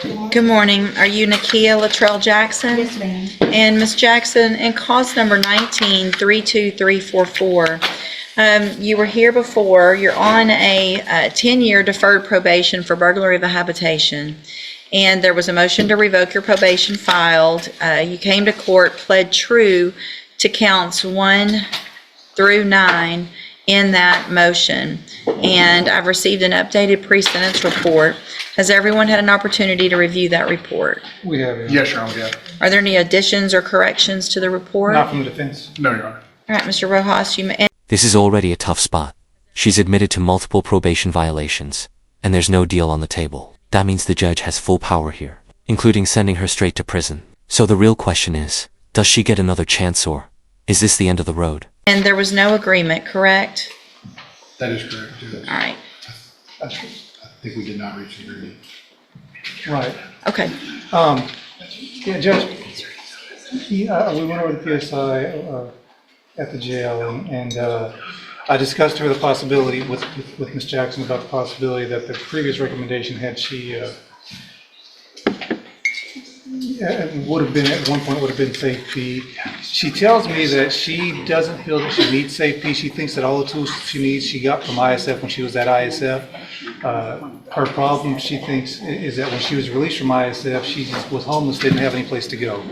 Good morning. Are you Nakia Latrell Jackson? Yes, ma'am. And Ms. Jackson, in cause number 1932344, you were here before. You're on a 10-year deferred probation for burglary of a habitation. And there was a motion to revoke your probation filed. You came to court, pled true to counts 1 through 9 in that motion. And I've received an updated pre-sentence report. Has everyone had an opportunity to review that report? We have. Yes, Your Honor, we have. Are there any additions or corrections to the report? Not from the defense. No, Your Honor. All right, Mr. Rojas, you may. This is already a tough spot. She's admitted to multiple probation violations, and there's no deal on the table. That means the judge has full power here, including sending her straight to prison. So the real question is, does she get another chance, or is this the end of the road? And there was no agreement, correct? That is correct, Judge. All right. I think we did not reach an agreement. Right. Okay. Yeah, Judge, we went over the PSI at the jail, and I discussed her the possibility with Ms. Jackson about the possibility that the previous recommendation had she would have been at one point would have been safe P. She tells me that she doesn't feel that she needs safe P. She thinks that all the tools she needs she got from ISF when she was at ISF. Her problem, she thinks, is that when she was released from ISF, she just was homeless, didn't have any place to go.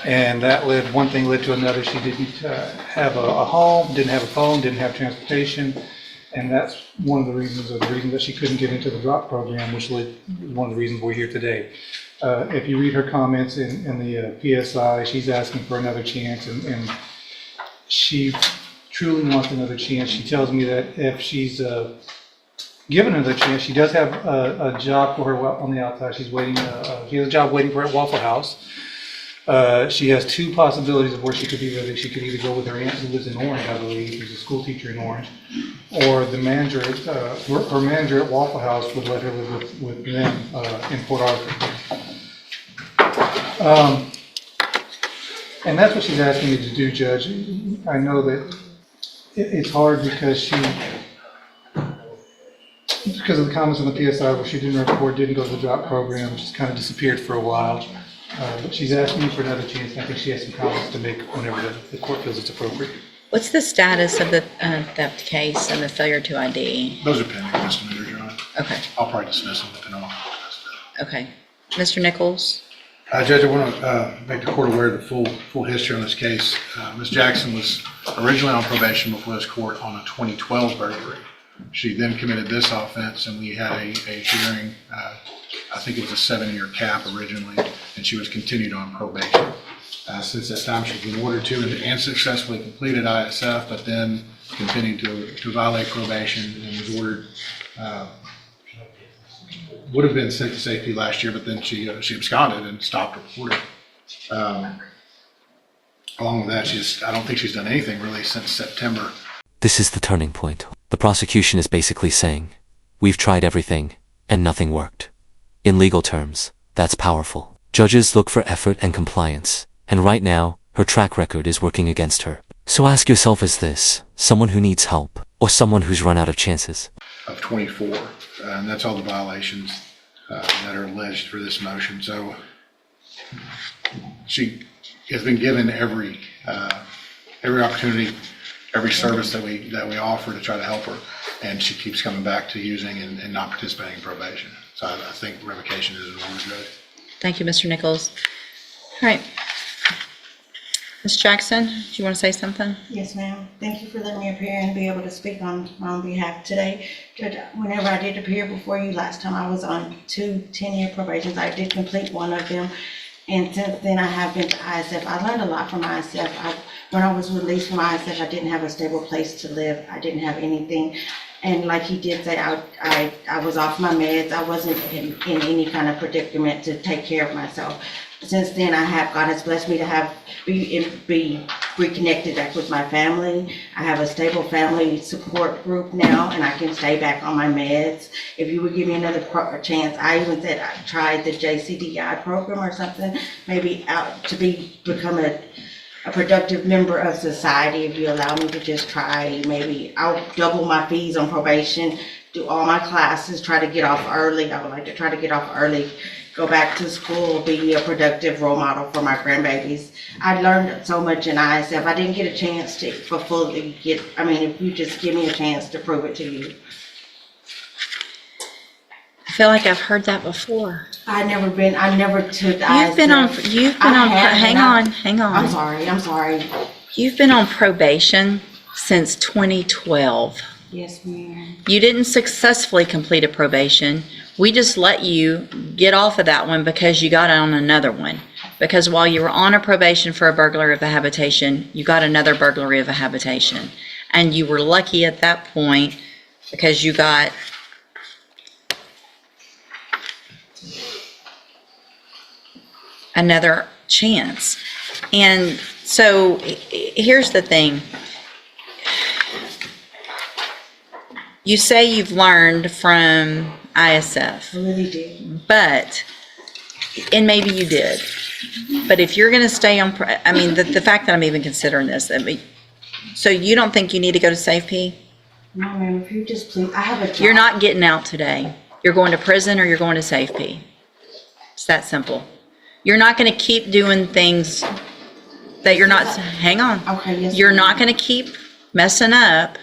And that one thing led to another. She didn't have a home, didn't have a phone, didn't have transportation. And that's one of the reasons, that she couldn't get into the drop program, which led one of the reasons we're here today. If you read her comments in the PSI, she's asking for another chance, and she truly wants another chance. She tells me that if she's given another chance, she does have a job for her on the outside. She's waiting. She has a job waiting for her at Waffle House. She has two possibilities of where she could be living. She could either go with her aunt who lives in Orange, I believe, who's a school teacher in Orange, or the manager, her manager at Waffle House would let her live with them in Port Arthur. And that's what she's asking me to do, Judge. I know that it's hard because of the comments on the PSI where she didn't report, didn't go to the drop program, she's kind of disappeared for a while. But she's asking me for another chance, and I think she has some comments to make whenever the court feels it's appropriate. What's the status of the theft case and the failure to ID? Those are pending misdemeanors, Your Honor. Okay. I'll probably dismiss them depending on. Okay. Mr. Nichols? Judge, I want to make the court aware of the full history on this case. Ms. Jackson was originally on probation before this court on a 2012 burglary. She then committed this offense, and we had a hearing. I think it was a 7-year cap originally, and she was continued on probation. Since that time, she's been ordered to and successfully completed ISF, but then continued to violate probation and was ordered. Would have been sent to safety last year, but then she absconded and stopped reporting. Along with that, I don't think she's done anything really since September. This is the turning point. The prosecution is basically saying, we've tried everything, and nothing worked. In legal terms, that's powerful. Judges look for effort and compliance, and right now, her track record is working against her. So ask yourself, is this someone who needs help, or someone who's run out of chances? Of 24, and that's all the violations that are alleged for this motion. So she has been given every opportunity, every service that we offer to try to help her, and she keeps coming back to using and not participating in probation. So I think revocation is an order, Judge. Thank you, Mr. Nichols. All right. Ms. Jackson, do you want to say something? Yes, ma'am. Thank you for letting me appear and be able to speak on my own behalf today. Judge, whenever I did appear before you last time, I was on 2 10-year probations. I did complete one of them. And since then, I have been to ISF. I learned a lot from ISF. When I was released from ISF, I didn't have a stable place to live. I didn't have anything. And like he did say, I was off my meds. I wasn't in any kind of predicament to take care of myself. Since then, God has blessed me to be reconnected back with my family. I have a stable family support group now, and I can stay back on my meds. If you would give me another chance, I even said I tried the JCDI program or something, maybe out to become a productive member of society. If you allow me to just try, maybe I'll double my fees on probation, do all my classes, try to get off early. I would like to try to get off early, go back to school, be a productive role model for my grandbabies. I learned so much in ISF. I didn't get a chance to fully get, if you just give me a chance to prove it to you. I feel like I've heard that before. I never took ISF. Hang on. I'm sorry. You've been on probation since 2012. Yes, ma'am. You didn't successfully complete a probation. We just let you get off of that one because you got on another one. Because while you were on a probation for a burglary of a habitation, you got another burglary of a habitation. And you were lucky at that point because you got another chance. And so here's the thing. You say you've learned from ISF. I really did. But, and maybe you did, but if you're going to stay on, the fact that I'm even considering this, so you don't think you need to go to SafeP? No, ma'am, if you just please, I have a job. You're not getting out today. You're going to prison or you're going to SafeP. It's that simple. You're not going to keep doing things that you're not, hang on. Okay, yes. You're ma'am. not going to keep messing up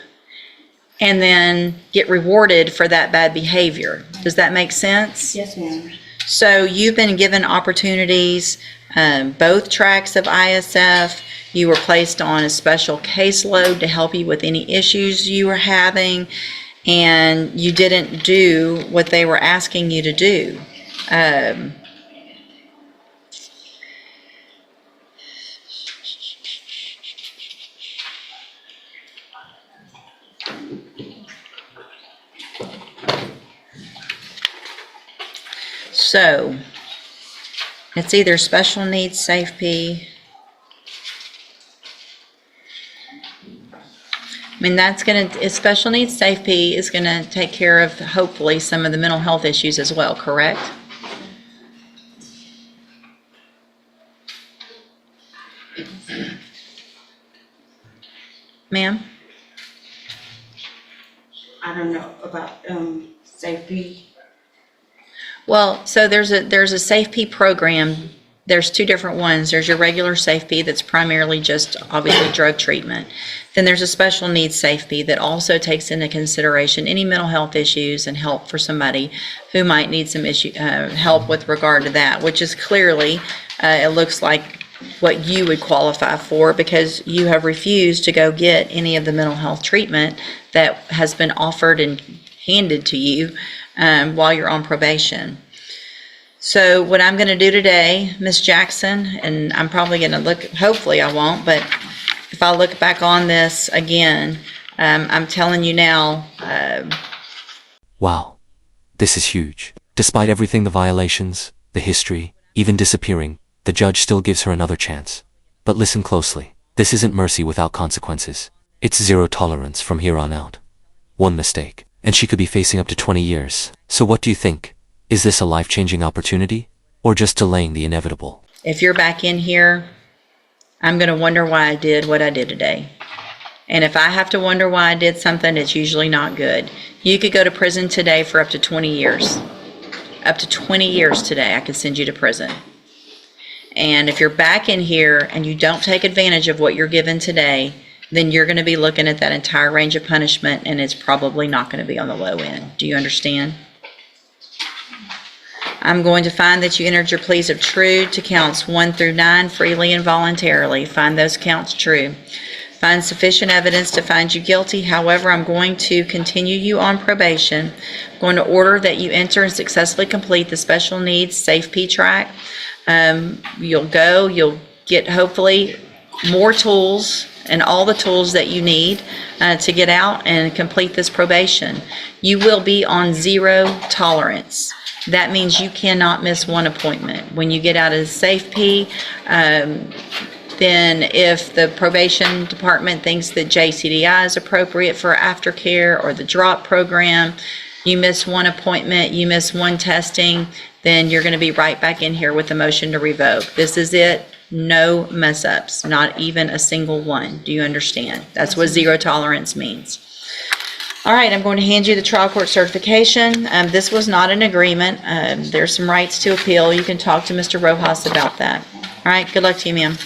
and then get rewarded for that bad behavior. Does that make sense? Yes, ma'am. So you've been given opportunities, both tracks of ISF. You were placed on a special caseload to help you with any issues you were having, and you didn't do what they were asking you to do. So, it's either special needs SafeP. Special needs SafeP is gonna take care of, hopefully, some of the mental health issues as well, correct? Ma'am? I don't know about, safety. Well, so there's a SafeP program. There's two different ones. There's your regular SafeP that's primarily just obviously drug treatment. Then there's a special needs SafeP that also takes into consideration any mental health issues and help for somebody who might need some help with regard to that, which is clearly, it looks like what you would qualify for because you have refused to go get any of the mental health treatment that has been offered and handed to you while you're on probation. So what I'm going to do today, Ms. Jackson, and I'm probably going to look, hopefully I won't, but if I look back on this again, I'm telling you now. Wow. This is huge. Despite everything, the violations, the history, even disappearing, the judge still gives her another chance. But listen closely. This isn't mercy without consequences. It's zero tolerance from here on out. One mistake, and she could be facing up to 20 years. So what do you think? Is this a life-changing opportunity, or just delaying the inevitable? If you're back in here, I'm going to wonder why I did what I did today. And if I have to wonder why I did something, it's usually not good. You could go to prison today for up to 20 years. Up to 20 years today, I could send you to prison. And if you're back in here and you don't take advantage of what you're given today, then you're going to be looking at that entire range of punishment, and it's probably not going to be on the low end. Do you understand? I'm going to find that you entered your pleas of true to counts 1 through 9 freely and voluntarily. Find those counts true. Find sufficient evidence to find you guilty. However, I'm going to continue you on probation. I'm going to order that you enter and successfully complete the special needs SafeP track. You'll get hopefully more tools and all the tools that you need to get out and complete this probation. You will be on zero tolerance. That means you cannot miss one appointment. When you get out of SafeP, then if the probation department thinks that JCDI is appropriate for aftercare or the DROP program, you miss one appointment, you miss one testing, then you're going to be right back in here with a motion to revoke. This is it. No mess ups, not even a single one. Do you understand? That's what zero tolerance means. All right, I'm going to hand you the trial court certification. This was not an agreement. There's some rights to appeal. You can talk to Mr. Rojas about that. All right, good luck to you, ma'am.